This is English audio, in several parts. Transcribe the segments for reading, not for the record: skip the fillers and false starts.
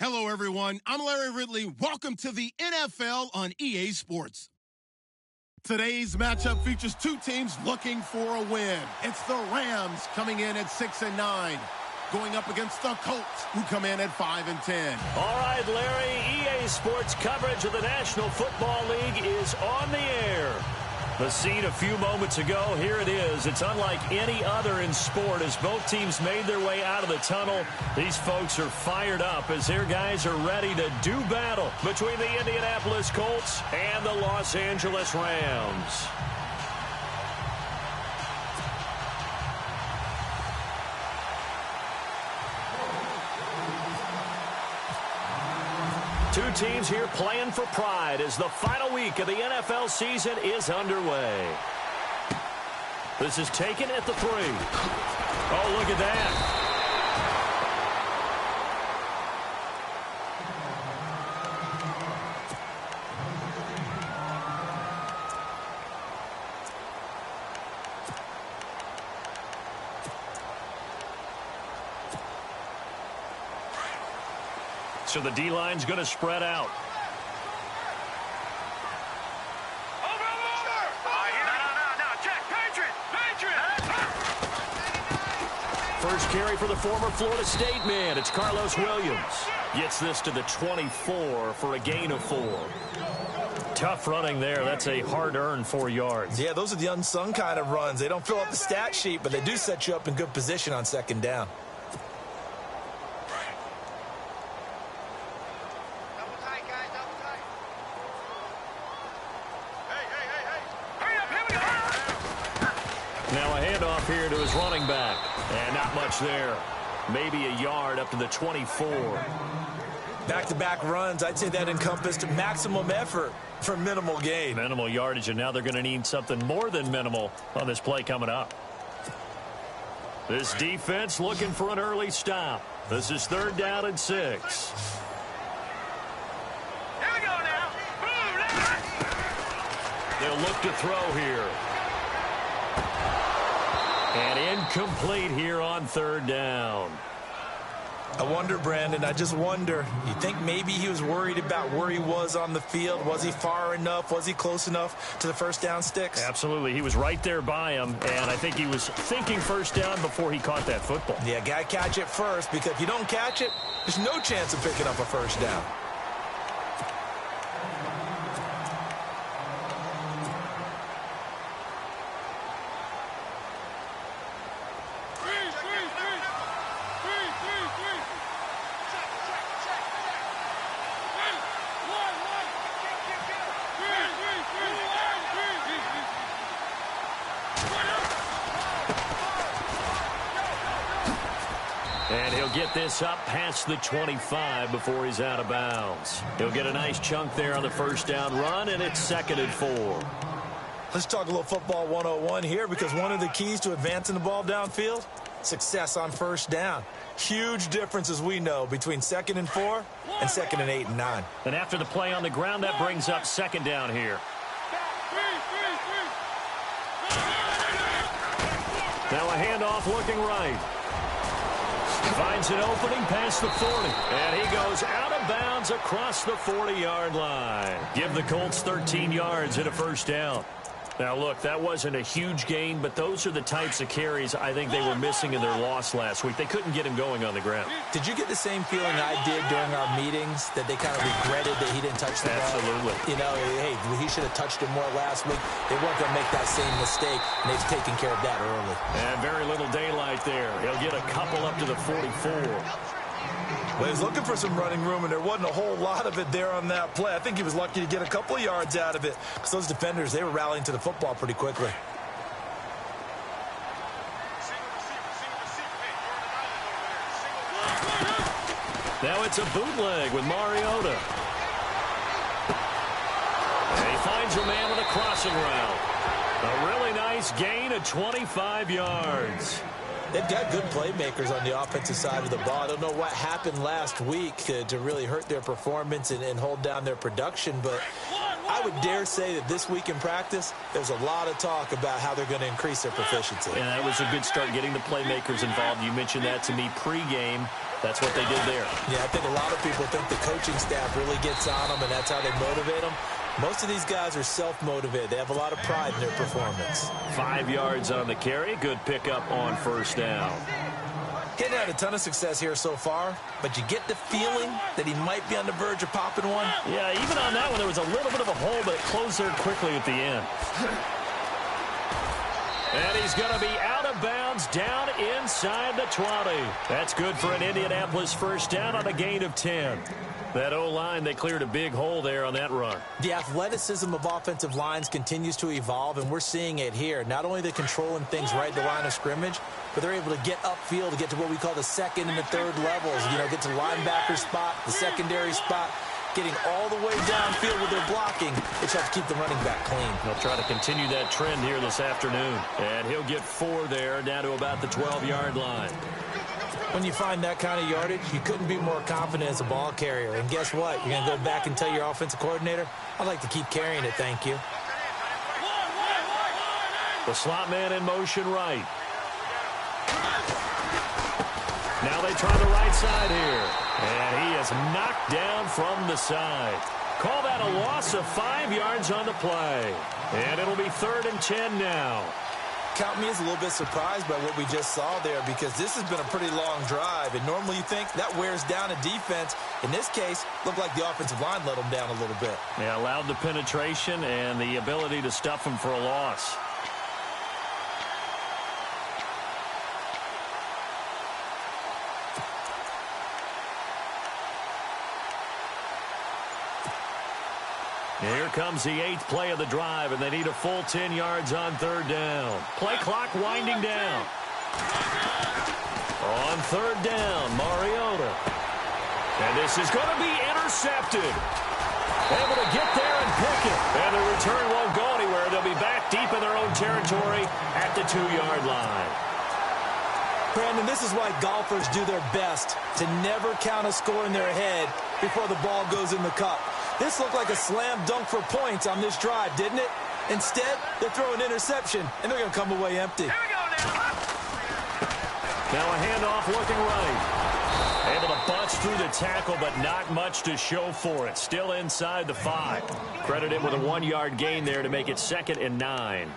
Hello, everyone. I'm Larry Ridley. Welcome to the NFL on EA Sports. Today's matchup features two teams looking for a win. It's the Rams coming in at 6-9, going up against the Colts, who come in at 5-10. All right, Larry, EA Sports coverage of the National Football League is on the air. The scene a few moments ago, here it is. It's unlike any other in sport as both teams made their way out of the tunnel. These folks are fired up as their guys are ready to do battle between the Indianapolis Colts and the Los Angeles Rams. Two teams here playing for pride as the final week of the NFL season is underway. This is taken at the 3. Oh, look at that. So the D-line's going to spread out. First carry for the former Florida State man. It's Carlos Williams. Gets this to the 24 for a gain of 4. Tough running there. That's a hard-earned 4 yards. Yeah, those are the unsung kind of runs. They don't fill up the stat sheet, but they do set you up in good position on second down. Now a handoff here to his running back. And not much there. Maybe a yard up to the 24. Back-to-back runs, I'd say that encompassed maximum effort for minimal gain. Minimal yardage, and now they're going to need something more than minimal on this play coming up. This defense looking for an early stop. This is 3rd down and 6. Here we go now. They'll look to throw here. And incomplete here on 3rd down. I wonder, Brandon, I just wonder, you think maybe he was worried about where he was on the field? Was he far enough? Was he close enough to the first down sticks? Absolutely. He was right there by him, and I think he was thinking first down before he caught that football. Yeah, got to catch it first, because if you don't catch it, there's no chance of picking up a first down. And he'll get this up past the 25 before he's out of bounds. He'll get a nice chunk there on the first down run, and it's 2nd and 4. Let's talk a little football 101 here, because one of the keys to advancing the ball downfield, success on first down. Huge difference, as we know, between 2nd and 4 and 2nd and 8 and 9. And after the play on the ground, that brings up 2nd down here. Now a handoff looking right. Finds an opening past the 40. And he goes out of bounds across the 40-yard line. Give the Colts 13 yards and a first down. Now, look, that wasn't a huge gain, but those are the types of carries I think they were missing in their loss last week. They couldn't get him going on the ground. Did you get the same feeling I did during our meetings, that they kind of regretted that he didn't touch the ball? Absolutely. You know, hey, he should have touched it more last week. They weren't going to make that same mistake, and they've taken care of that early. And very little daylight there. He'll get a couple up to the 44. Well, he was looking for some running room, and there wasn't a whole lot of it there on that play. I think he was lucky to get a couple of yards out of it, because those defenders, they were rallying to the football pretty quickly. Now it's a bootleg with Mariota. And he finds a man with a crossing route. A really nice gain of 25 yards. They've got good playmakers on the offensive side of the ball. I don't know what happened last week to really hurt their performance and hold down their production, but I would dare say that this week in practice, there's a lot of talk about how they're going to increase their proficiency. And that was a good start getting the playmakers involved. You mentioned that to me pregame. That's what they did there. Yeah, I think a lot of people think the coaching staff really gets on them, and that's how they motivate them. Most of these guys are self-motivated. They have a lot of pride in their performance. 5 yards on the carry. Good pickup on first down. Getting had a ton of success here so far, but you get the feeling that he might be on the verge of popping one. Yeah, even on that one, there was a little bit of a hole, but it closed there quickly at the end. And he's going to be out of bounds down inside the 20. That's good for an Indianapolis first down on a gain of 10. That O-line, they cleared a big hole there on that run. The athleticism of offensive lines continues to evolve, and we're seeing it here. Not only are they controlling things right at the line of scrimmage, but they're able to get upfield to get to what we call the second and the third levels. You know, get to the linebacker spot, the secondary spot, getting all the way downfield with their blocking. It's helped keep the running back clean. They'll try to continue that trend here this afternoon. And he'll get 4 there, down to about the 12-yard line. When you find that kind of yardage, you couldn't be more confident as a ball carrier. And guess what? You're going to go back and tell your offensive coordinator, I'd like to keep carrying it, thank you. The slot man in motion right. Now they try the right side here. And he is knocked down from the side. Call that a loss of 5 yards on the play. And it'll be 3rd and 10 now. Count me as a little bit surprised by what we just saw there, because this has been a pretty long drive, and normally you think that wears down a defense. In this case, looked like the offensive line let them down a little bit. Yeah, allowed the penetration and the ability to stuff them for a loss. Here comes the 8th play of the drive, and they need a full 10 yards on 3rd down. Play clock winding down. On 3rd down, Mariota. And this is going to be intercepted. Able to get there and pick it. And the return won't go anywhere. They'll be back deep in their own territory at the 2-yard line. Brandon, this is why golfers do their best to never count a score in their head before the ball goes in the cup. This looked like a slam dunk for points on this drive, didn't it? Instead, they're throwing interception, and they're going to come away empty. Now a handoff looking right. Able to bust through the tackle, but not much to show for it. Still inside the 5. Credited with a 1-yard gain there to make it 2nd and 9.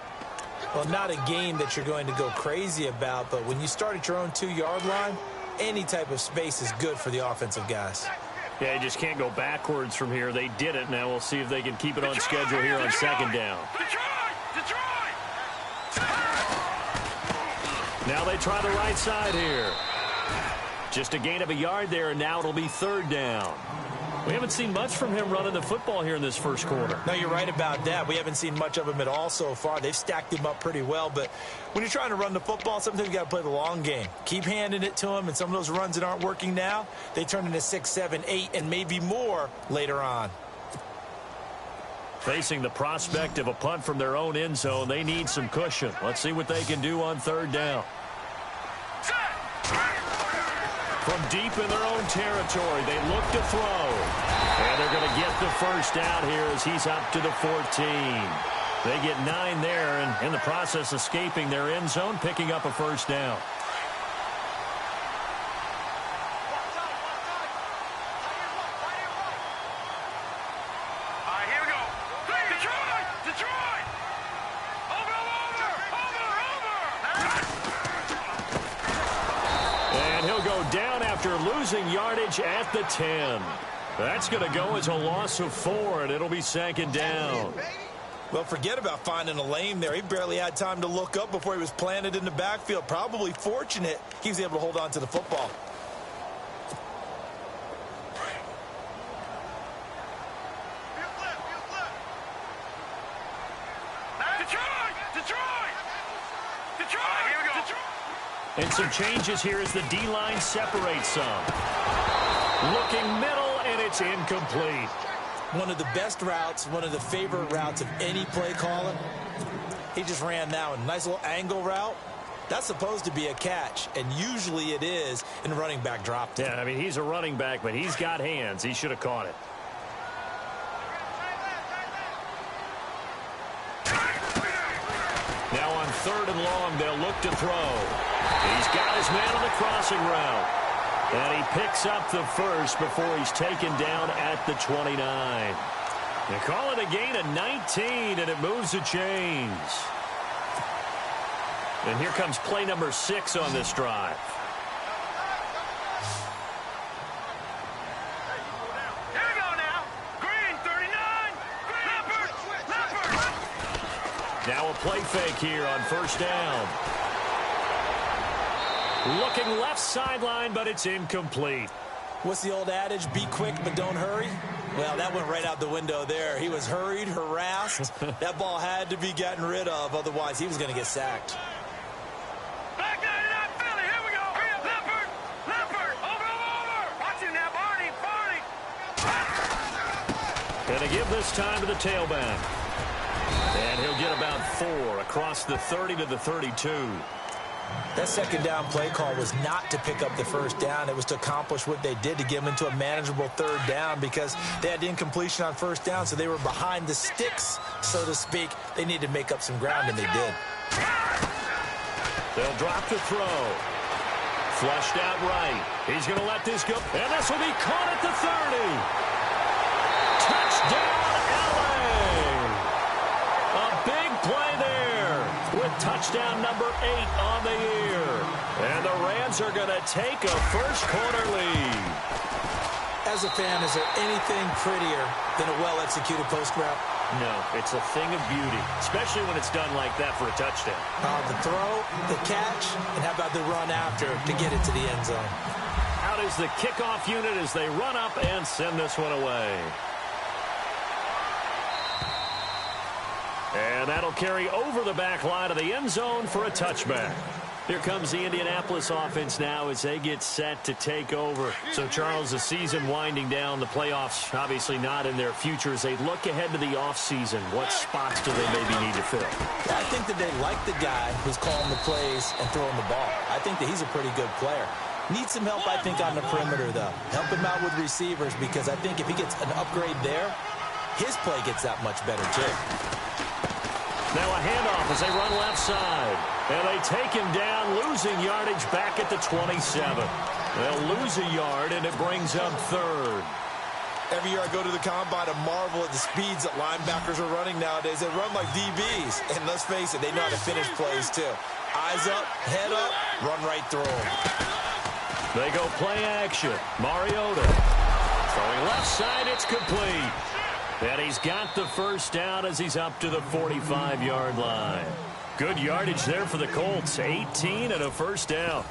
Well, not a game that you're going to go crazy about, but when you start at your own 2-yard line, any type of space is good for the offensive guys. Yeah, you just can't go backwards from here. They did it. Now we'll see if they can keep it on schedule here on 2nd down. Now they try the right side here. Just a gain of a yard there, and now it'll be 3rd down. We haven't seen much from him running the football here in this first quarter. No, you're right about that. We haven't seen much of him at all so far. They've stacked him up pretty well, but when you're trying to run the football, sometimes you got to play the long game. Keep handing it to him, and some of those runs that aren't working now, they turn into 6, 7, 8, and maybe more later on. Facing the prospect of a punt from their own end zone, they need some cushion. Let's see what they can do on 3rd down. From deep in their own territory, they look to throw. And they're going to get the first down here as he's up to the 14. They get 9 there, and in the process escaping their end zone, picking up a first down. Losing yardage at the 10. That's going to go as a loss of 4, and it'll be 2nd down. Well, forget about finding a lane there. He barely had time to look up before he was planted in the backfield. Probably fortunate he was able to hold on to the football. And some changes here as the D-line separates some. Looking middle, and it's incomplete. One of the best routes, one of the favorite routes of any play caller. He just ran that one. Nice little angle route. That's supposed to be a catch, and usually it is, and the running back dropped it. Yeah, I mean, he's a running back, but he's got hands. He should have caught it. Now on 3rd and long, they'll look to throw. He's got his man on the crossing route. And he picks up the first before he's taken down at the 29. They call it a gain of 19, and it moves the chains. And here comes play number 6 on this drive. Now a play fake here on first down. Looking left sideline, but it's incomplete. What's the old adage? Be quick, but don't hurry. Well, that went right out the window there. He was hurried, harassed. That ball had to be gotten rid of. Otherwise, he was going to get sacked. Back there to that Philly. Here we go. Leopard. Over. Watch him now, Barney. Going to give this time to the tailback. And he'll get about 4 across the 30 to the 32. That second down play call was not to pick up the first down. It was to accomplish what they did, to get them into a manageable third down, because they had incompletion on first down, so they were behind the sticks, so to speak. They needed to make up some ground, and they did. They'll drop the throw. Flushed out right. He's going to let this go. And this will be caught at the 30. Touchdown, LA. A big play there with touchdown number 8 on the year. And the Rams are going to take a first-quarter lead. As a fan, is there anything prettier than a well-executed post route? No, it's a thing of beauty, especially when it's done like that for a touchdown. The throw, the catch, and how about the run after to get it to the end zone? Out is the kickoff unit as they run up and send this one away. And that'll carry over the back line of the end zone for a touchback. Here comes the Indianapolis offense now as they get set to take over. So, Charles, the season winding down, the playoffs obviously not in their future. As they look ahead to the offseason, what spots do they maybe need to fill? I think that they like the guy who's calling the plays and throwing the ball. I think that he's a pretty good player. Needs some help, I think, on the perimeter, though. Help him out with receivers, because I think if he gets an upgrade there, his play gets that much better, too. Now a handoff as they run left side. And they take him down, losing yardage back at the 27. They'll lose a yard, and it brings up third. Every year I go to the combine, I marvel at the speeds that linebackers are running nowadays. They run like DBs. And let's face it, they know how to finish plays, too. Eyes up, head up, run right through them. They go play action. Mariota throwing left side, it's complete. And he's got the first down as he's up to the 45-yard line. Good yardage there for the Colts. 18 and a first down.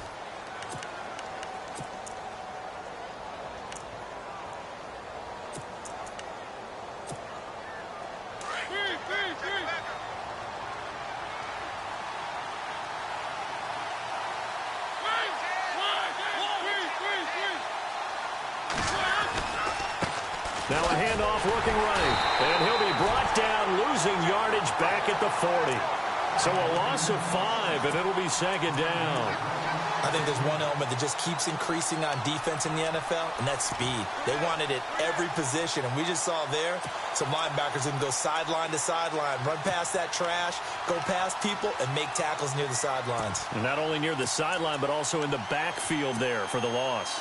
Now a handoff looking right. And he'll be brought down, losing yardage back at the 40. So a loss of 5, and it'll be second down. I think there's one element that just keeps increasing on defense in the NFL, and that's speed. They want it at every position, and we just saw there some linebackers who can go sideline to sideline, run past that trash, go past people, and make tackles near the sidelines. And not only near the sideline, but also in the backfield there for the loss.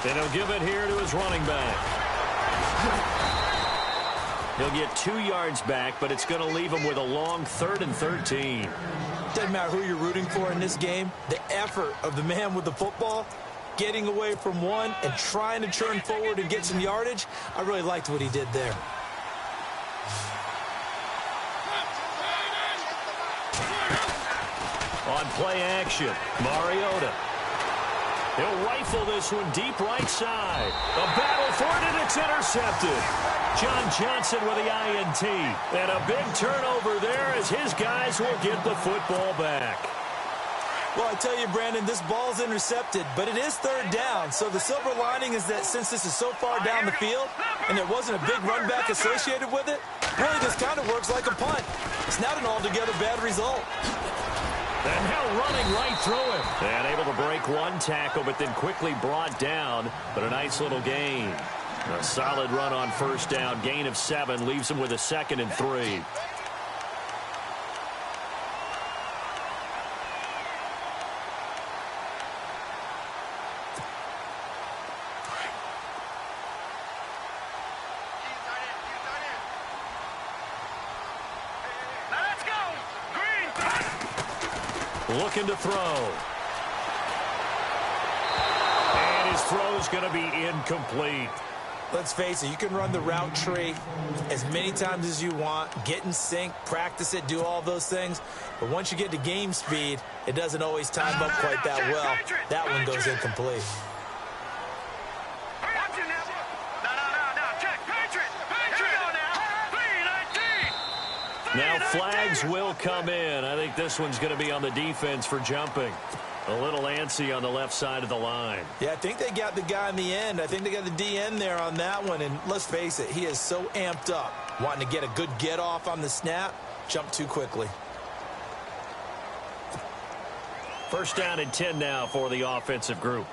And he'll give it here to his running back. He'll get 2 yards back, but it's going to leave him with a long 3rd and 13. Doesn't matter who you're rooting for in this game. The effort of the man with the football, getting away from one and trying to turn forward and get some yardage, I really liked what he did there. On play action, Mariota. He'll rifle this one deep right side. A battle for it, and it's intercepted. John Johnson with the INT. And a big turnover there as his guys will get the football back. Well, I tell you, Brandon, this ball's intercepted, but it is 3rd down. So the silver lining is that since this is so far down the field and there wasn't a big run back associated with it, really this kind of works like a punt. It's not an altogether bad result. And now running right through him. And able to break one tackle, but then quickly brought down. But a nice little gain. A solid run on first down. Gain of 7 leaves him with a 2nd and 3. Looking to throw. And his throw's going to be incomplete. Let's face it, you can run the route tree as many times as you want, get in sync, practice it, do all those things. But once you get to game speed, it doesn't always time up quite that well. That one goes incomplete. Now flags will come in. I think this one's going to be on the defense for jumping. A little antsy on the left side of the line. Yeah, I think they got the guy in the end. I think they got the DN there on that one. And let's face it, he is so amped up, wanting to get a good get off on the snap, jump too quickly. First down and 10 now for the offensive group.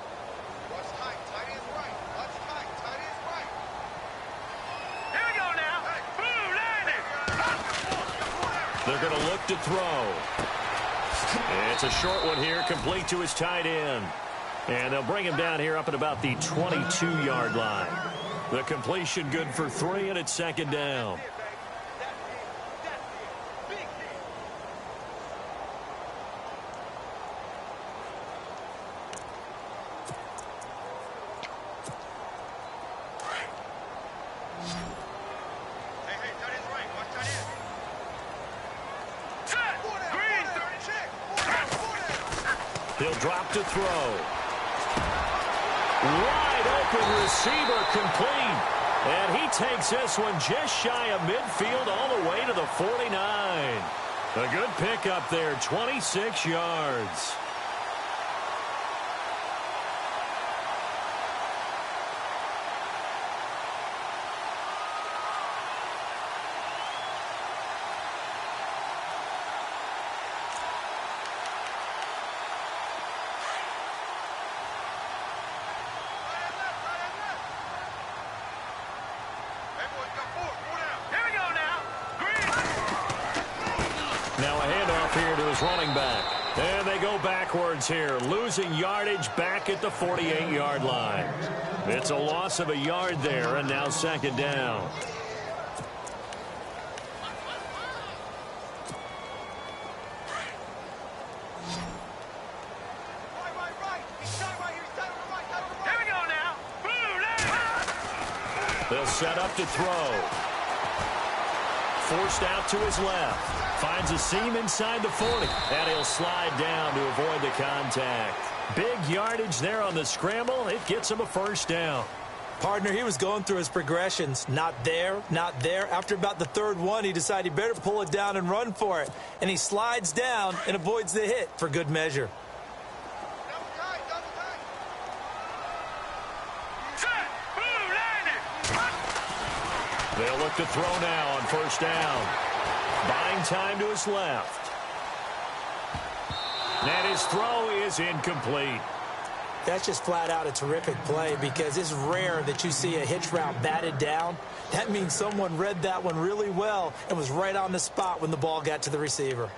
They're going to look to throw. It's a short one here, complete to his tight end. And they'll bring him down here up at about the 22-yard line. The completion good for 3, and it's 2nd down. He'll drop to throw. Wide open receiver complete. And he takes this one just shy of midfield all the way to the 49. A good pickup there, 26 yards. Now a handoff here to his running back. And they go backwards here, losing yardage back at the 48-yard line. It's a loss of a yard there, and now 2nd down. They'll set up to throw. Forced out to his left. Finds a seam inside the 40. And he'll slide down to avoid the contact. Big yardage there on the scramble. It gets him a first down. Partner, he was going through his progressions. Not there, not there. After about the 3rd one, he decided he better pull it down and run for it. And he slides down and avoids the hit for good measure. They'll look to throw now on first down. Buying time to his left. And his throw is incomplete. That's just flat out a terrific play because it's rare that you see a hitch route batted down. That means someone read that one really well and was right on the spot when the ball got to the receiver.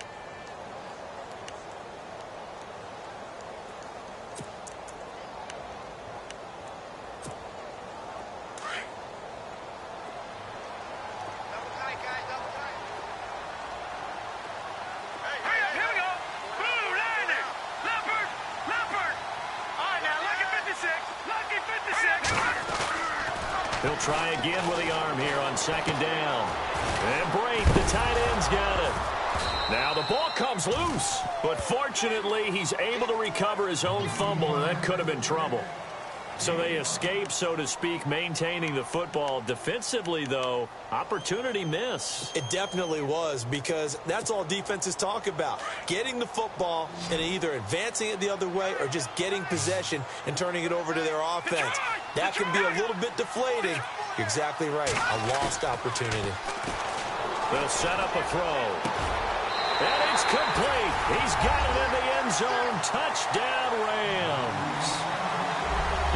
He'll try again with the arm here on 2nd down. And break, the tight end's got it. Now the ball comes loose, but fortunately he's able to recover his own fumble, and that could have been trouble. So they escape, so to speak, maintaining the football. Defensively, though, opportunity miss. It definitely was, because that's all defenses talk about. Getting the football and either advancing it the other way or just getting possession and turning it over to their offense. That can be a little bit deflating. You're exactly right. A lost opportunity. They'll set up a throw. And it's complete. He's got it in the end zone. Touchdown, Rams.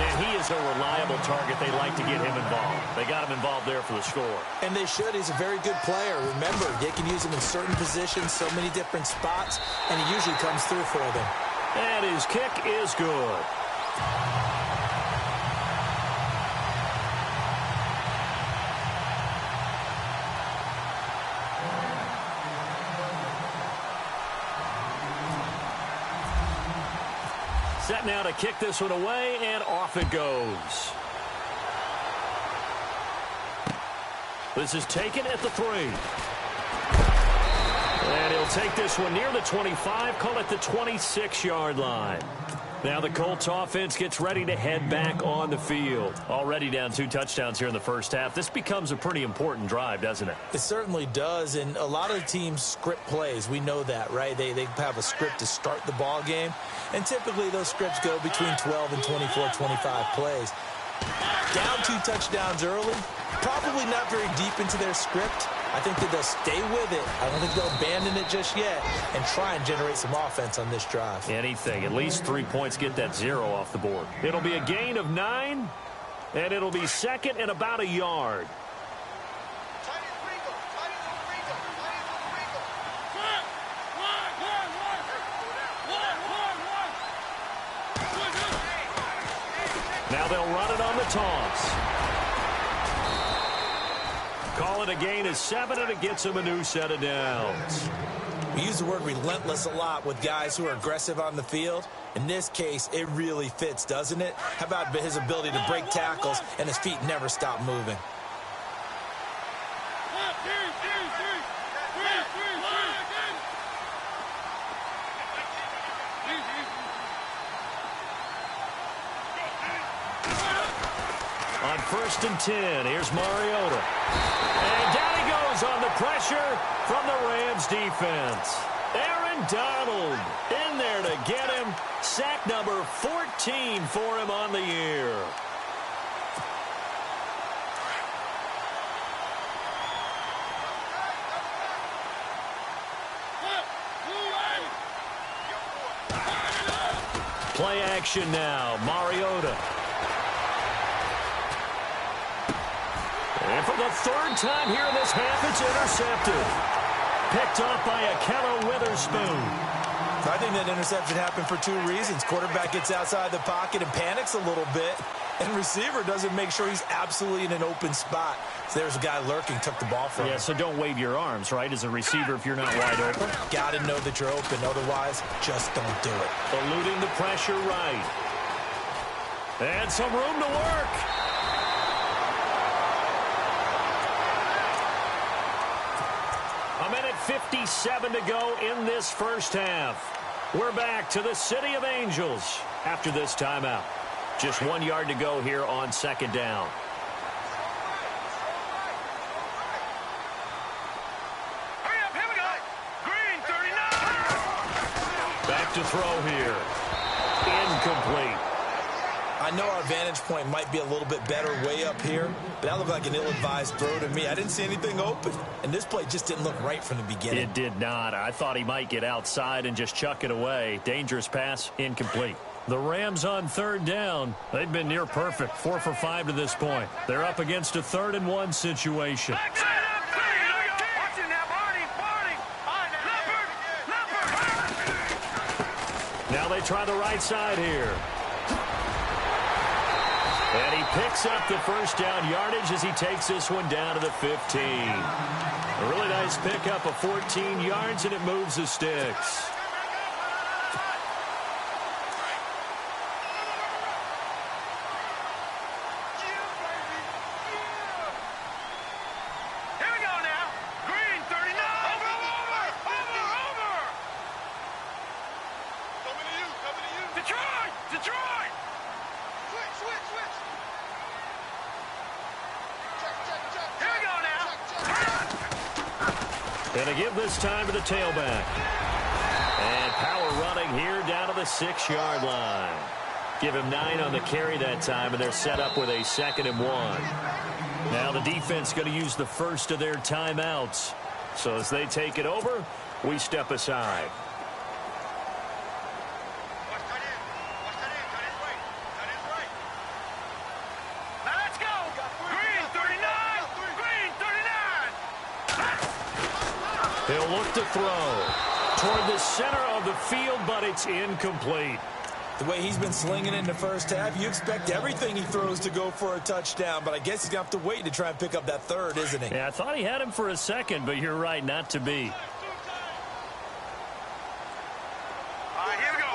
And he is a reliable target. They like to get him involved. They got him involved there for the score. And they should. He's a very good player. Remember, they can use him in certain positions, so many different spots, and he usually comes through for them. And his kick is good. Set now to kick this one away, and off it goes. This is taken at the 3. And he'll take this one near the 25, call it the 26-yard line. Now the Colts offense gets ready to head back on the field. Already down 2 touchdowns here in the first half. This becomes a pretty important drive, doesn't it? It certainly does, and a lot of teams script plays. We know that, right? They have a script to start the ball game, and typically those scripts go between 12 and 24, 25 plays. Down 2 touchdowns early, probably not very deep into their script. I think that they'll stay with it. I don't think they'll abandon it just yet and try and generate some offense on this drive. Anything. At least 3 points, get that 0 off the board. It'll be a gain of 9, and it'll be second and about a yard. Now they'll run it on the toss. Call it a gain of 7, and it gets him a new set of downs. We use the word relentless a lot with guys who are aggressive on the field. In this case, it really fits, doesn't it? How about his ability to break tackles and his feet never stop moving? On 1st and 10, here's Mariota. And down he goes on the pressure from the Rams defense. Aaron Donald in there to get him. Sack number 14 for him on the year. Play action now. Mariota. And for the 3rd time here in this half, it's intercepted. Picked off by Akello Witherspoon. I think that interception happened for 2 reasons. Quarterback gets outside the pocket and panics a little bit, and receiver doesn't make sure he's absolutely in an open spot. So there's a guy lurking, took the ball from him. Yeah, so don't wave your arms, right, as a receiver if you're not wide open. Got to know that you're open. Otherwise, just don't do it. Eluding the pressure right. And some room to work. A minute 57 to go in this first half. We're back to the City of Angels after this timeout. Just 1 yard to go here on 2nd down. Hurry up, here we go. Green, 39. Back to throw here. Incomplete. I know our vantage point might be a little bit better way up here, but that looked like an ill-advised throw to me. I didn't see anything open, and this play just didn't look right from the beginning. It did not. I thought he might get outside and just chuck it away. Dangerous pass, incomplete. The Rams on 3rd down. They've been near perfect, 4 for 5 to this point. They're up against a 3rd and 1 situation. Backside up, clear. Here we go. Watch it now, Barney. Leopard. Now they try the right side here. And he picks up the 1st down yardage as he takes this one down to the 15. A really nice pickup of 14 yards, and it moves the sticks. Here we go now. Green, 39. Over. Coming to you. Detroit. Switch. Here we go now. And to give this time to the tailback. And power running here down to the 6-yard line. Give him 9 on the carry that time, and they're set up with a 2nd and 1. Now the defense going to use the first of their timeouts. So as they take it over, we step aside. Let's go. Green 39. Green 39. He'll look to throw toward the center of the field, but it's incomplete. The way he's been slinging in the first half, you expect everything he throws to go for a touchdown, but I guess he's going to have to wait to try and pick up that third, isn't he? Yeah, I thought he had him for a second, but you're right, not to be. All right, here we go.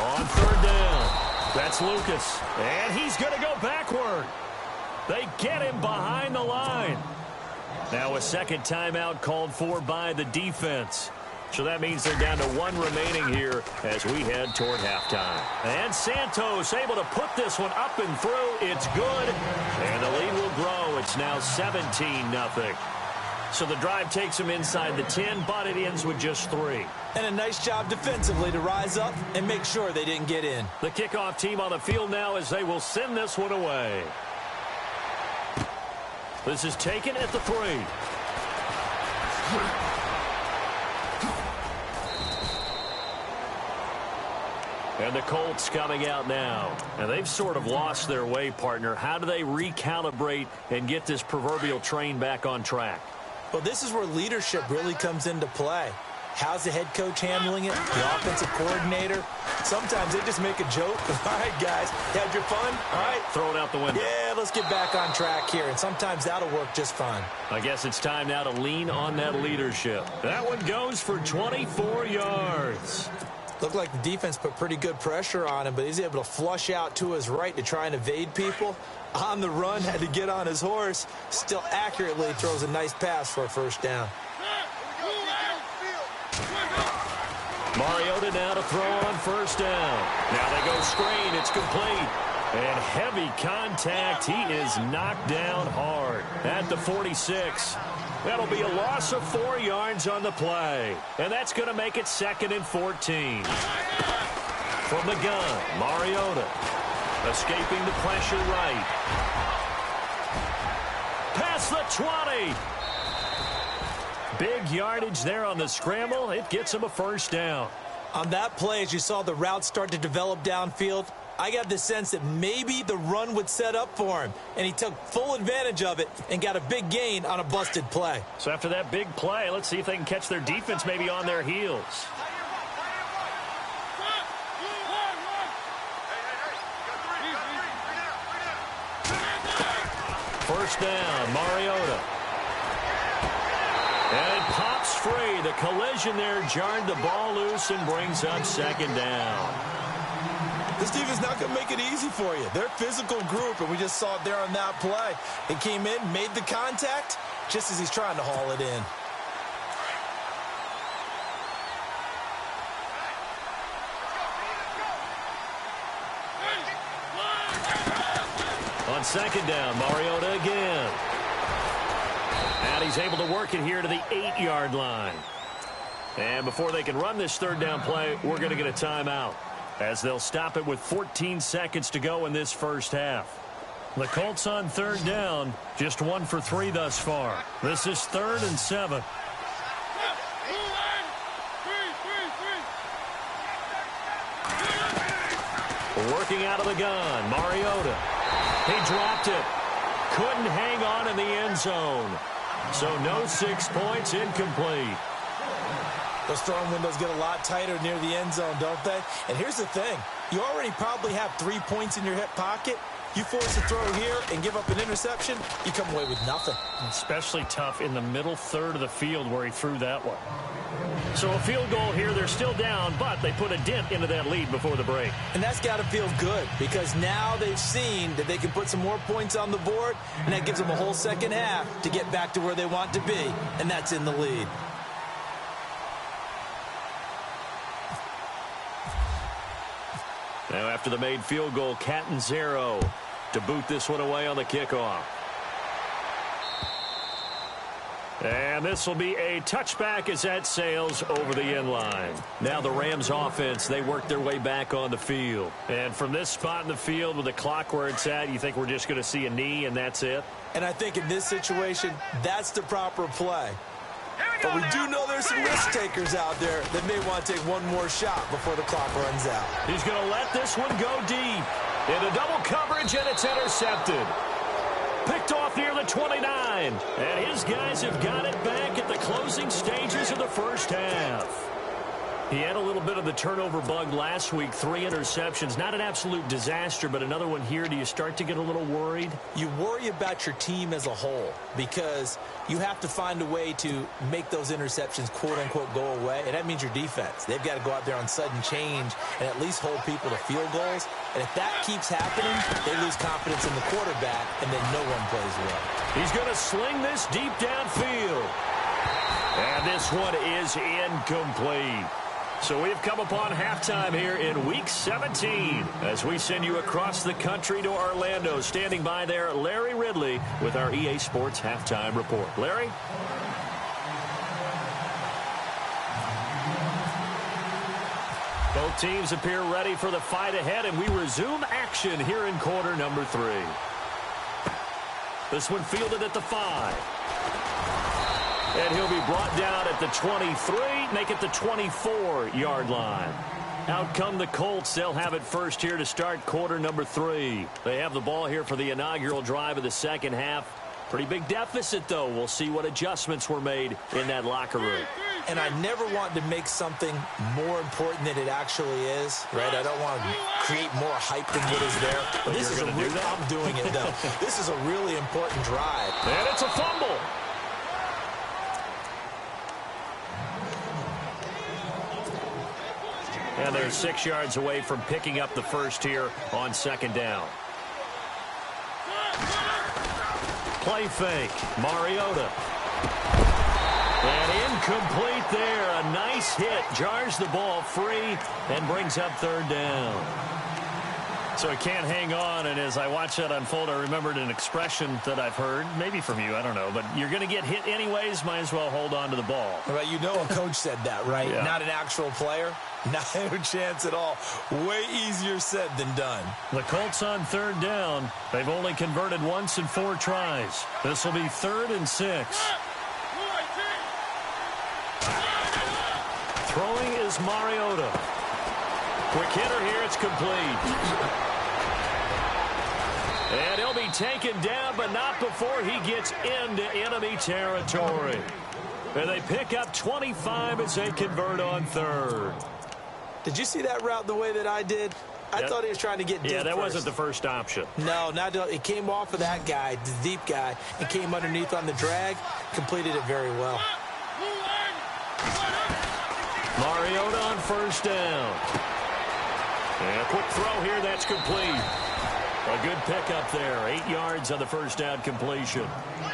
On third down, that's Lucas, and he's going to go backward. They get him behind the line. Now a second timeout called for by the defense. So that means they're down to one remaining here as we head toward halftime. And Santos able to put this one up and through. It's good, and the lead will grow. It's now 17-0. So the drive takes them inside the 10, but it ends with just 3. And a nice job defensively to rise up and make sure they didn't get in. The kickoff team on the field now as they will send this one away. This is taken at the 3. And the Colts coming out now. And they've sort of lost their way, partner. How do they recalibrate and get this proverbial train back on track? Well, this is where leadership really comes into play. How's the head coach handling it? The offensive coordinator? Sometimes they just make a joke. All right, guys, had your fun? All right. Throw it out the window. Yeah, let's get back on track here. And sometimes that'll work just fine. I guess it's time now to lean on that leadership. That one goes for 24 yards. Looked like the defense put pretty good pressure on him, but he's able to flush out to his right to try and evade people. On the run, had to get on his horse. Still accurately throws a nice pass for a first down. Mariota now to throw on first down. Now they go screen. It's complete. And heavy contact. He is knocked down hard at the 46. That'll be a loss of 4 yards on the play. And that's going to make it 2nd and 14. From the gun, Mariota escaping the pressure right. Past the 20. Big yardage there on the scramble. It gets him a first down. On that play, as you saw the route start to develop downfield, I got the sense that maybe the run would set up for him, and he took full advantage of it and got a big gain on a busted play. So after that big play, let's see if they can catch their defense maybe on their heels. First down, Mariota. And it pops free. The collision there jarred the ball loose and brings up 2nd down. This defense not going to make it easy for you. They're a physical group, and we just saw it there on that play. They came in, made the contact, just as he's trying to haul it in. On 2nd down, Mariota again. And he's able to work it here to the 8-yard line. And before they can run this 3rd down play, we're going to get a timeout, as they'll stop it with 14 seconds to go in this first half. The Colts on 3rd down, just 1 for 3 thus far. This is 3rd and 7. Working out of the gun, Mariota. He dropped it. Couldn't hang on in the end zone. So no 6 points, incomplete. Those throwing windows get a lot tighter near the end zone, don't they? And here's the thing. You already probably have 3 points in your hip pocket. You force a throw here and give up an interception, you come away with nothing. Especially tough in the middle third of the field where he threw that one. So a field goal here. They're still down, but they put a dent into that lead before the break. And that's got to feel good, because now they've seen that they can put some more points on the board, and that gives them a whole second half to get back to where they want to be, and that's in the lead. Now after the made field goal, Catanzaro to boot this one away on the kickoff. And this will be a touchback as that sails over the end line. Now the Rams offense, they work their way back on the field. And from this spot in the field with the clock where it's at, you think we're just going to see a knee and that's it? And I think in this situation, that's the proper play. But we do know there's some risk takers out there that may want to take one more shot before the clock runs out. He's going to let this one go deep. Into double coverage, and it's intercepted. Picked off near the 29. And his guys have got it back at the closing stages of the first half. He had a little bit of the turnover bug last week, 3 interceptions. Not an absolute disaster, but another one here. Do you start to get a little worried? You worry about your team as a whole because you have to find a way to make those interceptions, quote-unquote, go away, and that means your defense. They've got to go out there on sudden change and at least hold people to field goals. And if that keeps happening, they lose confidence in the quarterback, and then no one plays well. He's going to sling this deep downfield. And this one is incomplete. So we've come upon halftime here in Week 17 as we send you across the country to Orlando. Standing by there, Larry Ridley with our EA Sports Halftime Report. Larry? Both teams appear ready for the fight ahead, and we resume action here in quarter number 3. This one fielded at the 5. And he'll be brought down at the 23, make it the 24-yard line. Out come the Colts. They'll have it first here to start quarter number 3. They have the ball here for the inaugural drive of the second half. Pretty big deficit, though. We'll see what adjustments were made in that locker room. And I never want to make something more important than it actually is, right? I don't want to create more hype than what is there. But this is I'm doing it, though. This is a really important drive. And it's a fumble. And they're 6 yards away from picking up the first here on second down. Play fake. Mariota. And incomplete there. A nice hit. Jars the ball free and brings up third down. So he can't hang on, and as I watch that unfold, I remembered an expression that I've heard, maybe from you, I don't know, but you're going to get hit anyways, might as well hold on to the ball. Right, you know a coach said that, right? Yeah. Not an actual player. No chance at all. Way easier said than done. The Colts on third down. They've only converted once in 4 tries. This will be 3rd and 6. Throwing is Mariota. Quick hitter here. It's complete. And he'll be taken down, but not before he gets into enemy territory. And they pick up 25 as they convert on 3rd. Did you see that route the way that I did? I thought he was trying to get deep. Yeah, that first. wasn't the first option. No, not it came off of that guy, the deep guy, and came underneath on the drag. Completed it very well. Mariota on first down. And a quick throw here, that's complete. A good pickup there. 8 yards on the first down completion.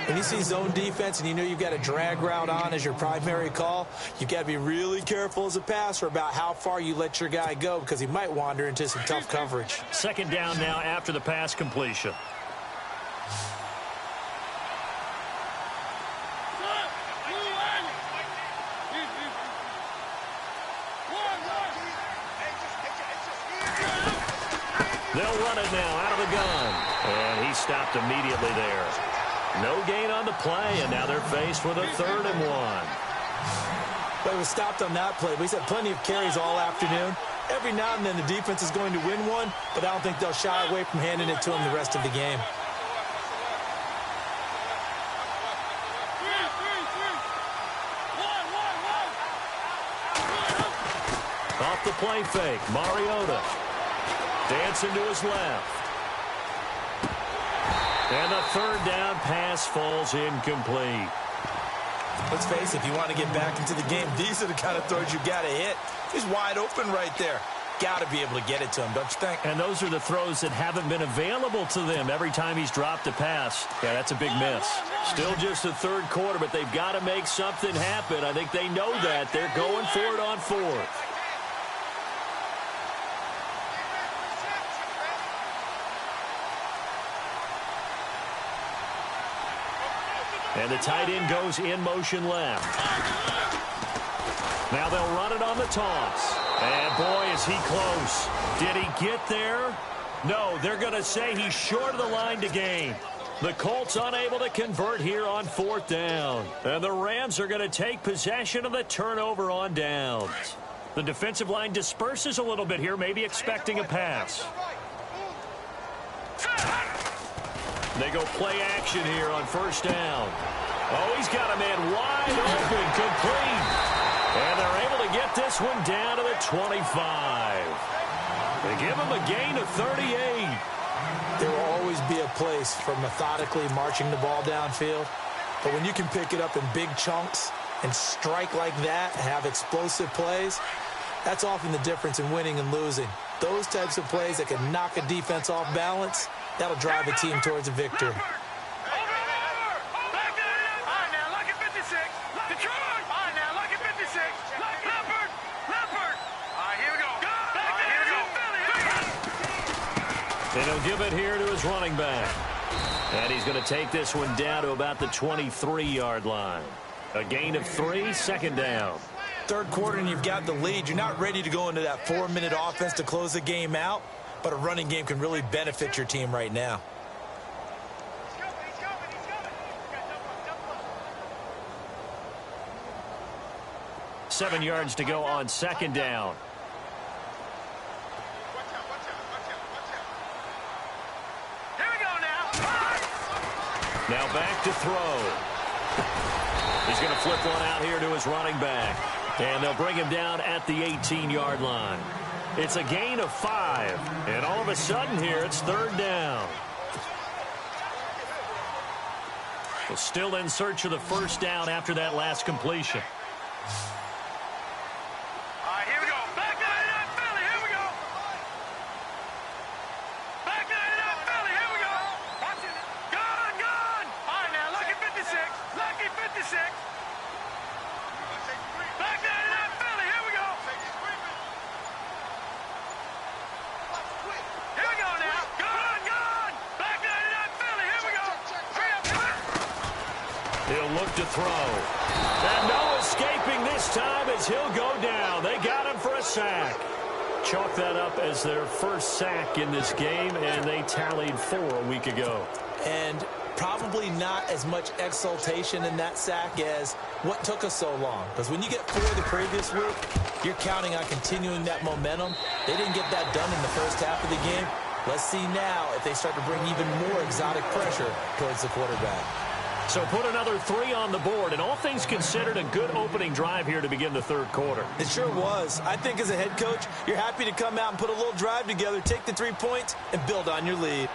When you see zone defense and you know you've got a drag route on as your primary call, you've got to be really careful as a passer about how far you let your guy go because he might wander into some tough coverage. Second down now after the pass completion. They'll run it now out of the gun. And he stopped immediately there. No gain on the play, and now they're faced with a 3rd and 1. But it was stopped on that play. We've had plenty of carries all afternoon. Every now and then the defense is going to win one, but I don't think they'll shy away from handing it to him the rest of the game. Off the play fake, Mariota. Dancing to his left. And the 3rd down pass falls incomplete. Let's face it, if you want to get back into the game, these are the kind of throws you got to hit. He's wide open right there. Got to be able to get it to him, don't you think? And those are the throws that haven't been available to them every time he's dropped a pass. Yeah, that's a big miss. Still just the 3rd quarter, but they've got to make something happen. I think they know that. They're going for it on 4th. And the tight end goes in motion left. Now they'll run it on the toss. And boy, is he close. Did he get there? No, they're going to say he's short of the line to gain. The Colts unable to convert here on 4th down. And the Rams are going to take possession of the turnover on downs. The defensive line disperses a little bit here, maybe expecting a pass. They go play action here on 1st down. Oh, he's got a man wide open, complete. And they're able to get this one down to the 25. They give him a gain of 38. There will always be a place for methodically marching the ball downfield. But when you can pick it up in big chunks and strike like that, have explosive plays, that's often the difference in winning and losing. Those types of plays that can knock a defense off balance, that'll drive a team towards a victory. And he'll give it here to his running back. And he's going to take this one down to about the 23-yard line. A gain of 3, 2nd down. 3rd quarter and you've got the lead. You're not ready to go into that 4-minute offense to close the game out, but a running game can really benefit your team right now. Seven yards to go on 2nd down. Now back to throw. He's going to flip one out here to his running back. And they'll bring him down at the 18-yard line. It's a gain of 5. And all of a sudden here, it's 3rd down. Well, still in search of the 1st down after that last completion. He'll look to throw. And no escaping this time as he'll go down. They got him for a sack. Chalk that up as their first sack in this game, and they tallied 4 a week ago. And probably not as much exultation in that sack as what took us so long. Because when you get 4 the previous week, you're counting on continuing that momentum. They didn't get that done in the first half of the game. Let's see now if they start to bring even more exotic pressure towards the quarterback. So put another 3 on the board, and all things considered, a good opening drive here to begin the 3rd quarter. It sure was. I think as a head coach, you're happy to come out and put a little drive together, take the 3 points, and build on your lead.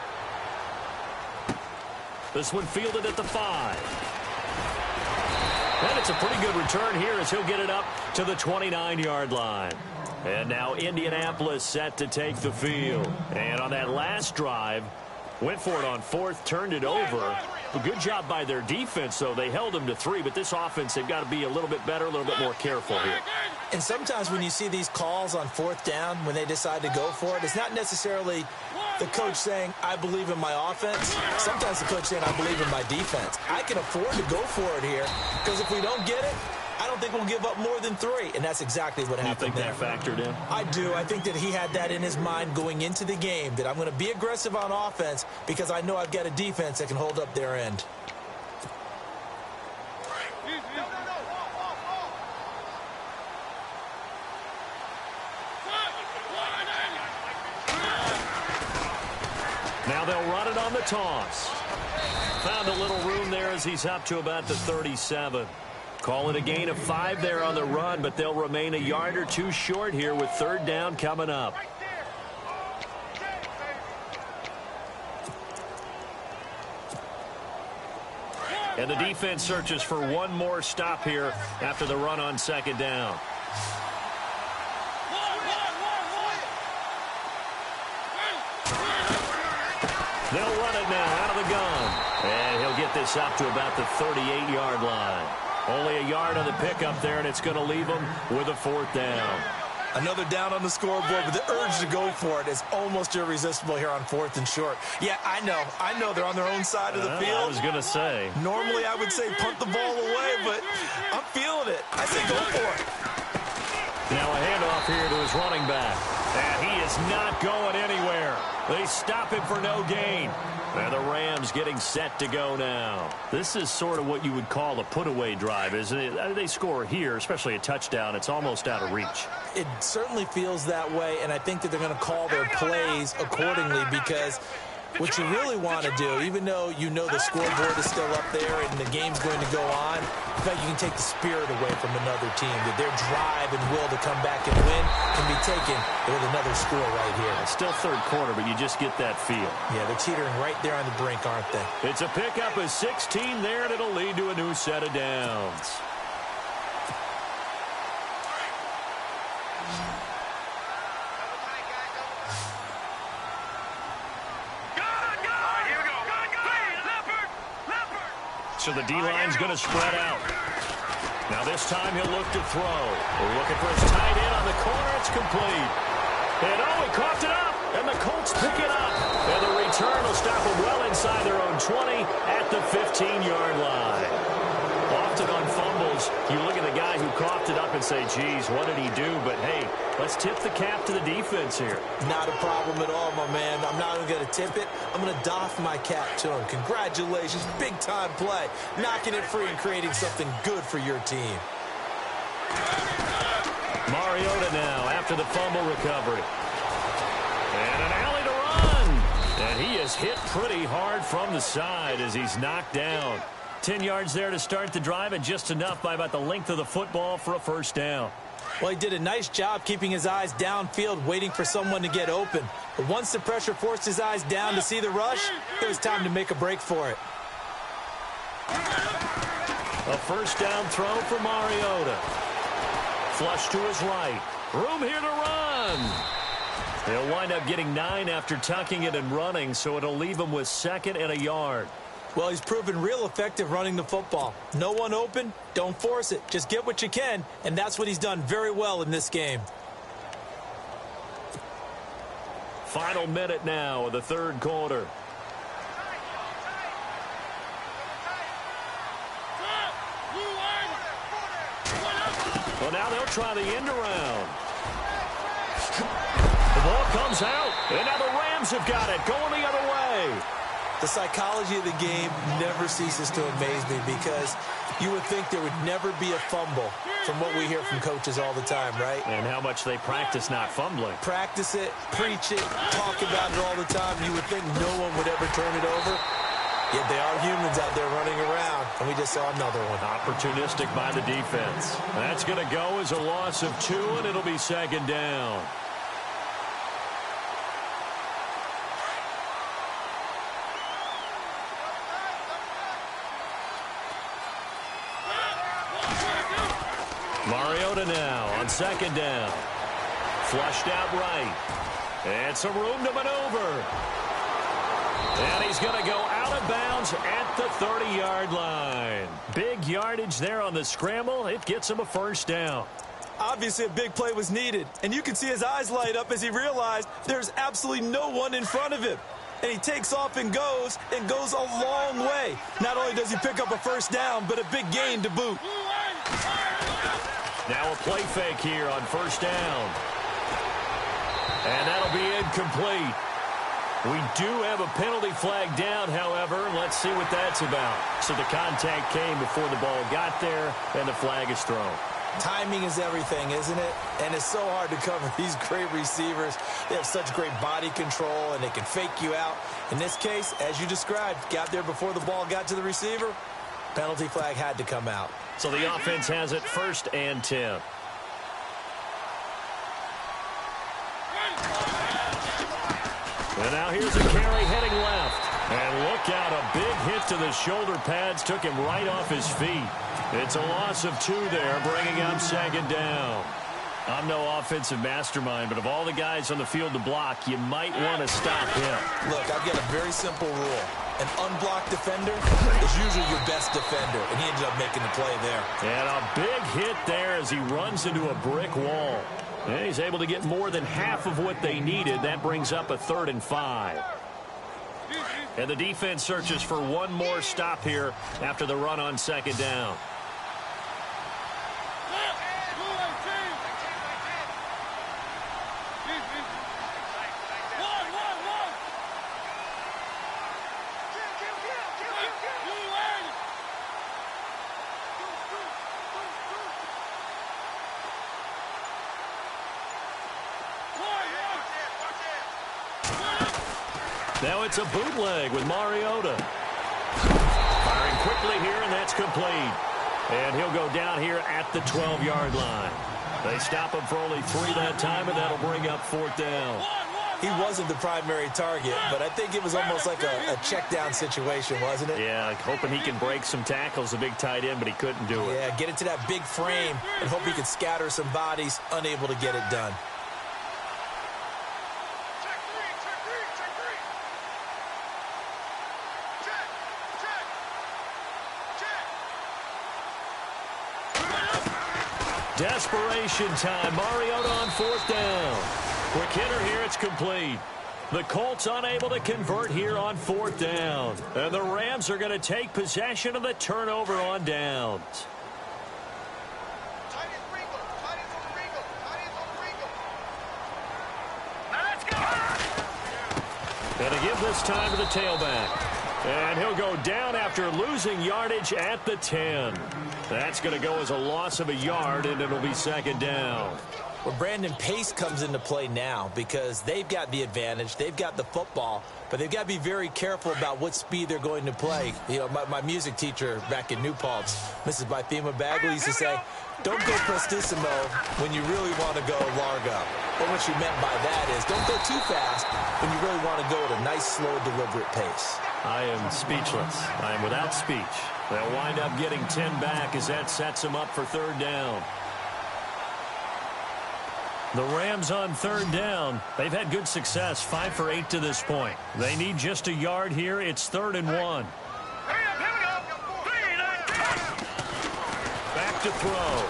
This one fielded at the 5. And it's a pretty good return here as he'll get it up to the 29-yard line. And now Indianapolis set to take the field. And on that last drive, went for it on 4th, turned it over. A good job by their defense, though. They held them to 3, but this offense, they've got to be a little bit better, a little bit more careful here. And sometimes when you see these calls on 4th down, when they decide to go for it, it's not necessarily the coach saying, I believe in my offense. Sometimes the coach saying, I believe in my defense. I can afford to go for it here, because if we don't get it, I don't think we'll give up more than 3, and that's exactly what happened there. You think that factored in? I do. I think that he had that in his mind going into the game, that I'm going to be aggressive on offense because I know I've got a defense that can hold up their end. Now they'll run it on the toss. Found a little room there as he's up to about the 37. Call it a gain of 5 there on the run, but they'll remain a yard or 2 short here with 3rd down coming up. And the defense searches for one more stop here after the run on 2nd down. They'll run it now out of the gun. And he'll get this up to about the 38-yard line. Only a yard on the pickup there, and it's going to leave them with a 4th down. Another down on the scoreboard, but the urge to go for it is almost irresistible here on 4th and short. Yeah, I know they're on their own side of the field. I was going to say. Normally I would say punt the ball away, but I'm feeling it. I say go for it. Now a handoff here to his running back. And he is not going anywhere. They stop him for no gain. And the Rams getting set to go now. This is sort of what you would call a put-away drive, isn't it? They score here, especially a touchdown. It's almost out of reach. It certainly feels that way, and I think that they're going to call their plays accordingly because what you really want to do, even though you know the scoreboard is still up there and the game's going to go on, in fact, you can take the spirit away from another team. That their drive and will to come back and win can be taken with another score right here. It's still third quarter, but you just get that feel. Yeah, they're teetering right there on the brink, aren't they? It's a pickup of 16 there, and it'll lead to a new set of downs. So the D-line's going to spread out. Now this time he'll look to throw. We're looking for his tight end on the corner. It's complete. And oh, he coughed it up. And the Colts pick it up. And the return will stop him well inside their own 20 at the 15-yard line. Often on fumbles, you look at the guy who coughed it up and say, geez, what did he do? But, hey, let's tip the cap to the defense here. Not a problem at all, my man. I'm not even going to tip it. I'm going to doff my cap to him. Congratulations. Big-time play. Knocking it free and creating something good for your team. Mariota now after the fumble recovery. And an alley to run. And he is hit pretty hard from the side as he's knocked down. 10 yards there to start the drive, and just enough by about the length of the football for a first down. Well, he did a nice job keeping his eyes downfield, waiting for someone to get open. But once the pressure forced his eyes down to see the rush, it was time to make a break for it. A first down throw for Mariota. Flush to his right. Room here to run. They'll wind up getting 9 after tucking it and running, so it'll leave him with 2nd and a yard. Well, he's proven real effective running the football. No one open, don't force it. Just get what you can, and that's what he's done very well in this game. Final minute now of the third quarter. Well, now they'll try the end around. The ball comes out, and now the Rams have got it, going the other way. The psychology of the game never ceases to amaze me because you would think there would never be a fumble from what we hear from coaches all the time, right? And how much they practice not fumbling. Practice it, preach it, talk about it all the time. You would think no one would ever turn it over. Yet they are humans out there running around, and we just saw another one. Opportunistic by the defense. That's going to go as a loss of 2, and it'll be 2nd down. Mariota now on 2nd down. Flushed out right. And some room to maneuver. And he's going to go out of bounds at the 30-yard line. Big yardage there on the scramble. It gets him a first down. Obviously, a big play was needed, and you can see his eyes light up as he realized there's absolutely no one in front of him. And he takes off and goes a long way. Not only does he pick up a first down, but a big gain to boot. Now a play fake here on first down. And that'll be incomplete. We do have a penalty flag down, however. Let's see what that's about. So the contact came before the ball got there, and the flag is thrown. Timing is everything, isn't it? And it's so hard to cover these great receivers. They have such great body control, and they can fake you out. In this case, as you described, got there before the ball got to the receiver. Penalty flag had to come out. So the offense has it 1st and 10. And now here's a carry heading left. And look out, a big hit to the shoulder pads took him right off his feet. It's a loss of 2 there, bringing up 2nd down. I'm no offensive mastermind, but of all the guys on the field to block, you might want to stop him. Look, I've got a very simple rule. An unblocked defender is usually your best defender, and he ended up making the play there. And a big hit there as he runs into a brick wall. And he's able to get more than half of what they needed. That brings up a 3rd and 5. And the defense searches for one more stop here after the run on 2nd down. Now it's a bootleg with Mariota. Firing quickly here, and that's complete. And he'll go down here at the 12-yard line. They stop him for only 3 that time, and that'll bring up 4th down. He wasn't the primary target, but I think it was almost like a check-down situation, wasn't it? Yeah, hoping he can break some tackles, a big tight end, but he couldn't do it. Yeah, get into that big frame and hope he could scatter some bodies, unable to get it done. Desperation time. Mariota on 4th down. Quick hitter here. It's complete. The Colts unable to convert here on 4th down. And the Rams are going to take possession of the turnover on downs. Going to give this time to the tailback. And he'll go down after losing yardage at the 10. That's going to go as a loss of a yard, and it'll be 2nd down. Well, Brandon, pace comes into play now because they've got the advantage. They've got the football, but they've got to be very careful about what speed they're going to play. You know, my music teacher back in New Paltz, Mrs. Bythema Bagley, used to say, don't go prestissimo when you really want to go largo. But what she meant by that is don't go too fast when you really want to go at a nice, slow, deliberate pace. I am speechless. I am without speech. They'll wind up getting 10 back as that sets them up for 3rd down. The Rams on 3rd down. They've had good success, 5 for 8 to this point. They need just a yard here. It's 3rd and 1. Back to throw.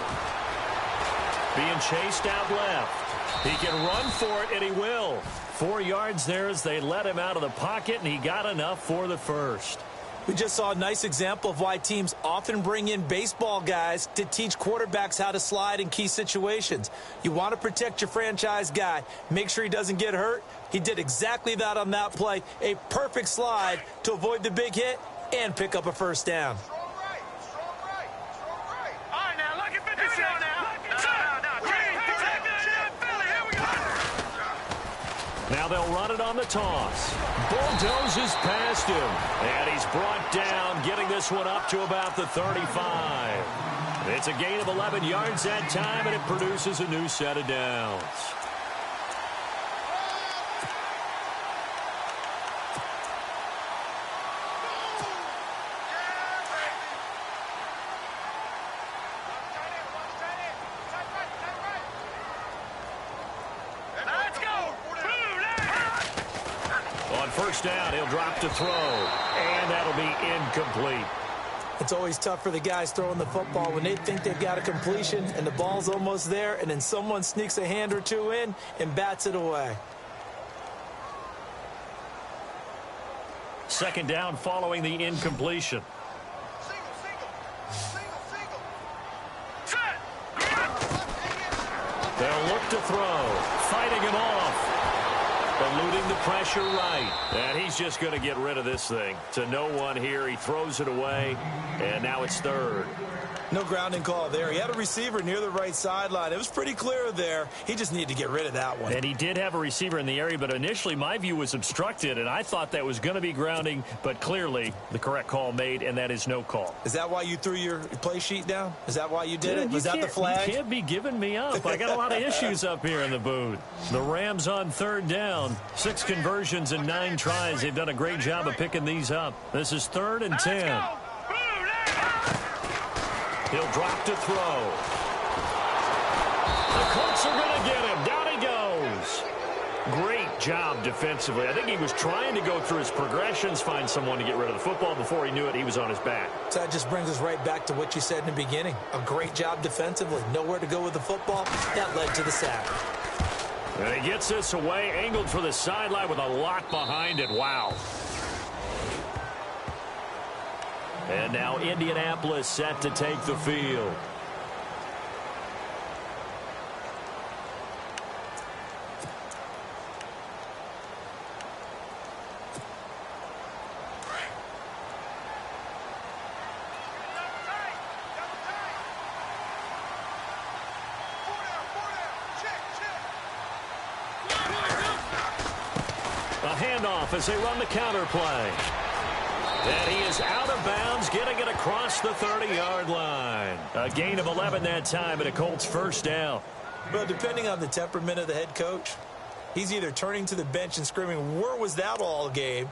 Being chased out left. He can run for it, and he will. 4 yards there as they let him out of the pocket, and he got enough for the first. We just saw a nice example of why teams often bring in baseball guys to teach quarterbacks how to slide in key situations. You want to protect your franchise guy. Make sure he doesn't get hurt. He did exactly that on that play. A perfect slide to avoid the big hit and pick up a 1st down. Now they'll run it on the toss. Bulldozes past him. And he's brought down, getting this one up to about the 35. It's a gain of 11 yards that time, and it produces a new set of downs. First down, he'll drop to throw, and that'll be incomplete. It's always tough for the guys throwing the football when they think they've got a completion and the ball's almost there, and then someone sneaks a hand or two in and bats it away. 2nd down following the incompletion. They'll look to throw, fighting him off. Eluding the pressure right. And he's just going to get rid of this thing. To no one here. He throws it away. And now it's 3rd. No grounding call there. He had a receiver near the right sideline. It was pretty clear there. He just needed to get rid of that one. And he did have a receiver in the area, but initially my view was obstructed, and I thought that was going to be grounding, but clearly the correct call made, and that is no call. Is that why you threw your play sheet down? Is that why you did it? Was that the flag? You can't be giving me up. I got a lot of issues up here in the booth. The Rams on 3rd down. 6 conversions and 9 tries. They've done a great job of picking these up. This is 3rd and 10. He'll drop to throw. The Colts are going to get him. Down he goes. Great job defensively. I think he was trying to go through his progressions, find someone to get rid of the football. Before he knew it, he was on his back. So that just brings us right back to what you said in the beginning. A great job defensively. Nowhere to go with the football. That led to the sack. And he gets this away, angled for the sideline with a lot behind it. Wow. And now Indianapolis set to take the field. A handoff as they run the counter play. And he is out of bounds, getting it across the 30-yard line. A gain of 11 that time, and a Colts first down. Well, depending on the temperament of the head coach, he's either turning to the bench and screaming, "Where was that all game?"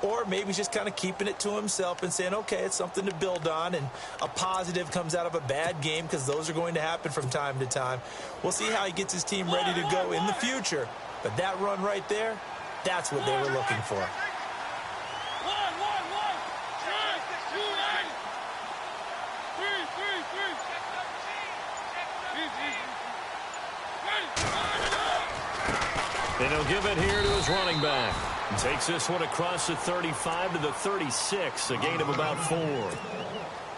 Or maybe he's just kind of keeping it to himself and saying, okay, it's something to build on, and a positive comes out of a bad game, because those are going to happen from time to time. We'll see how he gets his team ready to go in the future. But that run right there, that's what they were looking for. And he'll give it here to his running back. Takes this one across the 35 to the 36, a gain of about 4.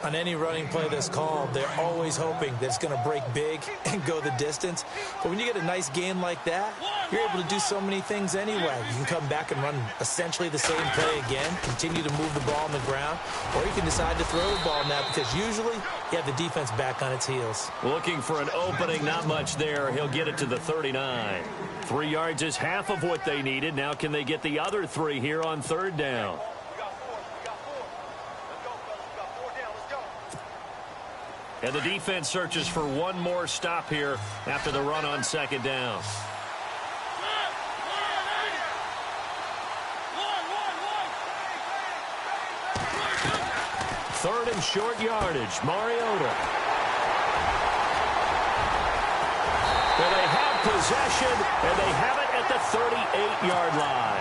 On any running play that's called, they're always hoping that it's going to break big and go the distance. But when you get a nice gain like that, you're able to do so many things anyway. You can come back and run essentially the same play again, continue to move the ball on the ground, or you can decide to throw the ball now, because usually you have the defense back on its heels. Looking for an opening, not much there. He'll get it to the 39. 3 yards is half of what they needed. Now can they get the other 3 here on third down? And the defense searches for one more stop here after the run on second down. Third and short yardage. Mariota. Well, they have possession, and they have it at the 38-yard line.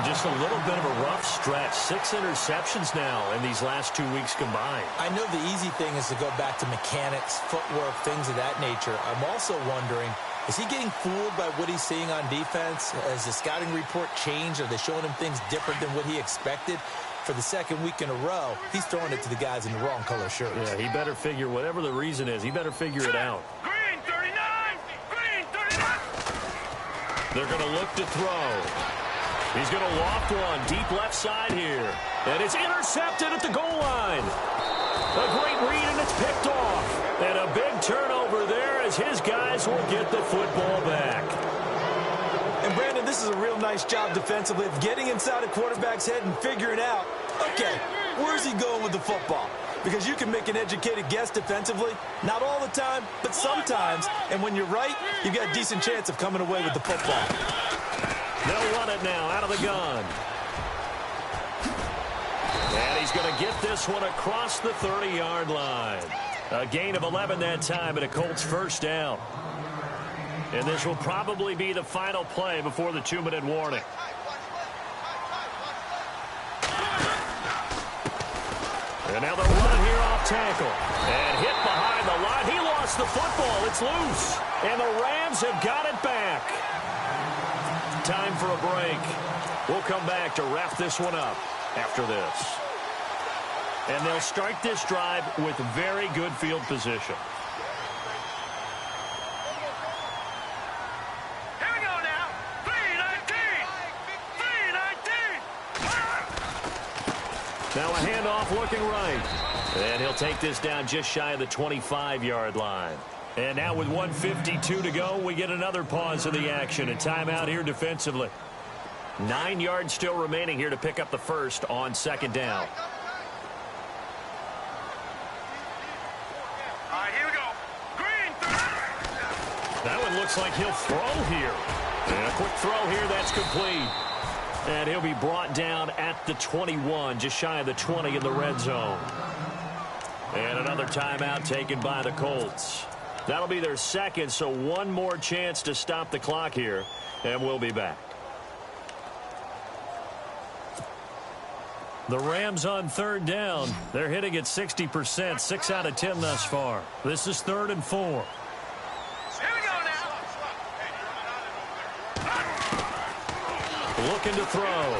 Just a little bit of a rough stretch. 6 interceptions now in these last 2 weeks combined. I know the easy thing is to go back to mechanics, footwork, things of that nature. I'm also wondering, is he getting fooled by what he's seeing on defense? Has the scouting report changed? Are they showing him things different than what he expected? For the second week in a row, he's throwing it to the guys in the wrong color shirts. Yeah, he better figure, whatever the reason is, he better figure it out. Green 39! Green 39! They're going to look to throw. He's going to loft one deep left side here. And it's intercepted at the goal line. A great read, and it's picked off. And a big turnover there as his guys will get the football back. And, Brandon, this is a real nice job defensively of getting inside a quarterback's head and figuring out, okay, where's he going with the football? Because you can make an educated guess defensively. Not all the time, but sometimes. And when you're right, you've got a decent chance of coming away with the football. They'll run it now out of the gun. And he's going to get this one across the 30-yard line. A gain of 11 that time, and a Colts first down. And this will probably be the final play before the 2-minute warning. And now they'll run it here off tackle. And hit behind the line. He lost the football. It's loose. And the Rams have got it back. Time for a break. We'll come back to wrap this one up after this. And they'll start this drive with very good field position. Here we go now. 319! 319! Now a handoff looking right. And he'll take this down just shy of the 25-yard line. And now with 1:52 to go, we get another pause in the action. A timeout here defensively. 9 yards still remaining here to pick up the first on second down. All right, here we go. Green 30! That one looks like he'll throw here. And a quick throw here, that's complete. And he'll be brought down at the 21, just shy of the 20 in the red zone. And another timeout taken by the Colts. That'll be their second, so one more chance to stop the clock here, and we'll be back. The Rams on third down. They're hitting at 60%, 6 out of 10 thus far. This is 3rd and 4. Here we go now. Looking to throw.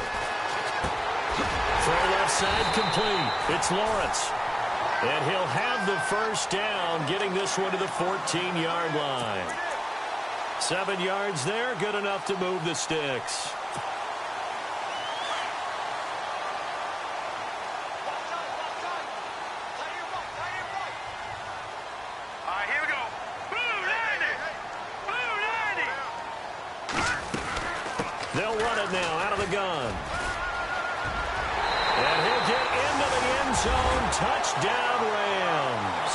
Throw left side complete. It's Lawrence. And he'll have the first down, getting this one to the 14-yard line. 7 yards there, good enough to move the sticks. All right, here we go. Blue 90! Blue 90! They'll run it now out zone. Touchdown, Rams.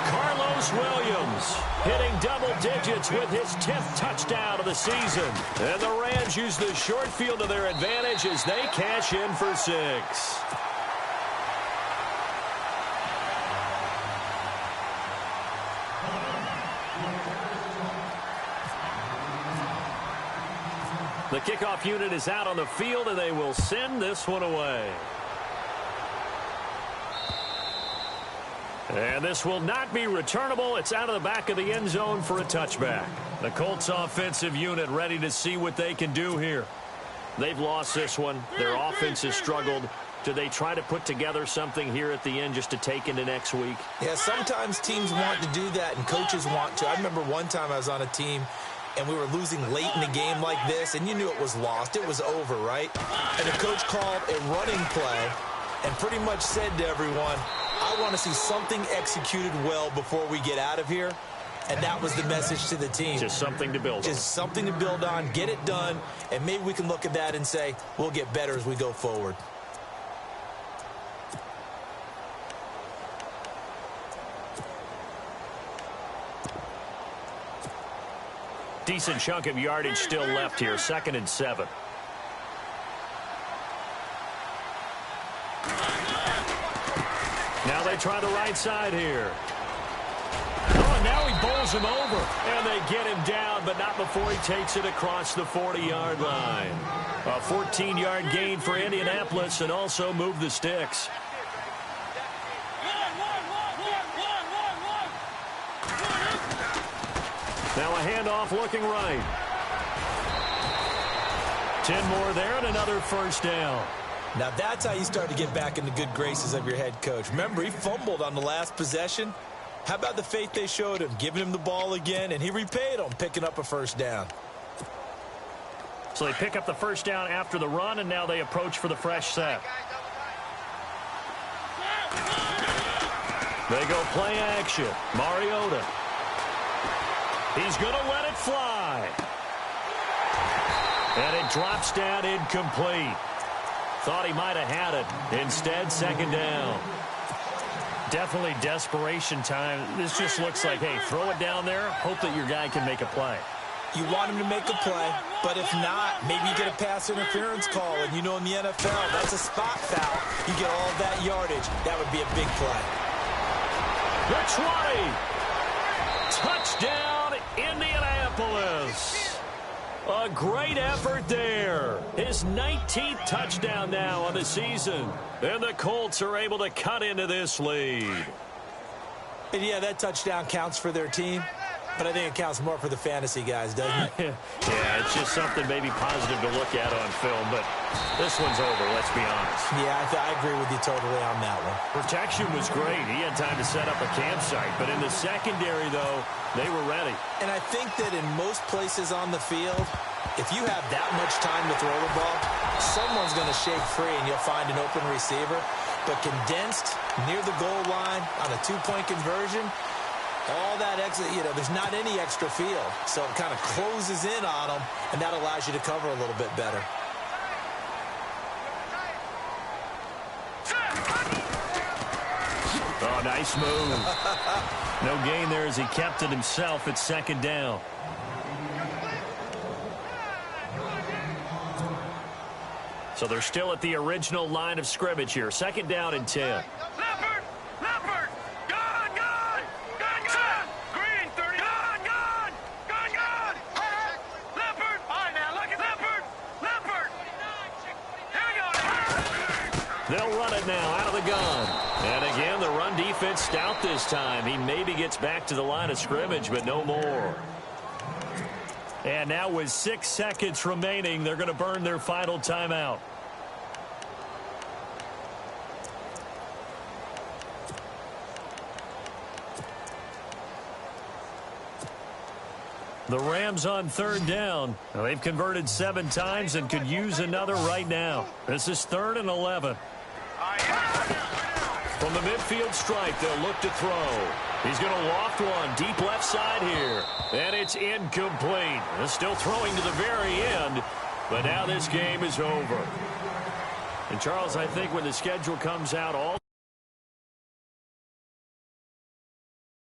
Carlos Williams hitting double digits with his 10th touchdown of the season. And the Rams use the short field to their advantage as they cash in for 6. The kickoff unit is out on the field, and they will send this one away. And this will not be returnable. It's out of the back of the end zone for a touchback. The Colts offensive unit ready to see what they can do here. They've lost this one. Their offense has struggled. Do they try to put together something here at the end just to take into next week? Yeah, sometimes teams want to do that, and coaches want to. I remember one time I was on a team, and we were losing late in the game like this, and you knew it was lost. It was over, right? And the coach called a running play and pretty much said to everyone, I want to see something executed well before we get out of here. And that was the message to the team. Just something to build on. Just something to build on, get it done, and maybe we can look at that and say, we'll get better as we go forward. Decent chunk of yardage still left here. 2nd and 7. Now they try the right side here. Oh, and now he bowls him over. And they get him down, but not before he takes it across the 40-yard line. A 14-yard gain for Indianapolis and also move the sticks. Now a handoff looking right. 10 more there and another first down. Now that's how you start to get back in the good graces of your head coach. Remember, he fumbled on the last possession. How about the faith they showed him, giving him the ball again, and he repaid them, picking up a first down. So they pick up the first down after the run, and now they approach for the fresh set. They go play action. Mariota. He's going to let it fly. And it drops down incomplete. Thought he might have had it. Instead, 2nd down. Definitely desperation time. This just looks like, hey, throw it down there. Hope that your guy can make a play. You want him to make a play, but if not, maybe you get a pass interference call. And you know in the NFL, that's a spot foul. You get all that yardage. That would be a big play. The 20. Touchdown, Indianapolis. A great effort there. His 19th touchdown now on the season. And the Colts are able to cut into this lead. And yeah, that touchdown counts for their team. But I think it counts more for the fantasy guys, doesn't it? Yeah, it's just something maybe positive to look at on film, but this one's over, let's be honest. Yeah, I agree with you totally on that one. Protection was great. He had time to set up a campsite, but in the secondary, though, they were ready. And I think that in most places on the field, if you have that much time to throw the ball, someone's going to shake free and you'll find an open receiver. But condensed near the goal line on a two-point conversion, all that extra, there's not any extra field. So it kind of closes in on them, and that allows you to cover a little bit better. Oh, nice move. No gain there as he kept it himself at 2nd down. So they're still at the original line of scrimmage here. 2nd down and 10. They'll run it now out of the gun. And again, the run defense stout this time. He maybe gets back to the line of scrimmage, but no more. And now with 6 seconds remaining, they're going to burn their final timeout. The Rams on 3rd down. Now, they've converted 7 times and could use another right now. This is 3rd and 11. From the midfield stripe, they'll look to throw. He's going to loft one deep left side here. And it's incomplete. They're still throwing to the very end. But now this game is over. And, Charles, I think when the schedule comes out, all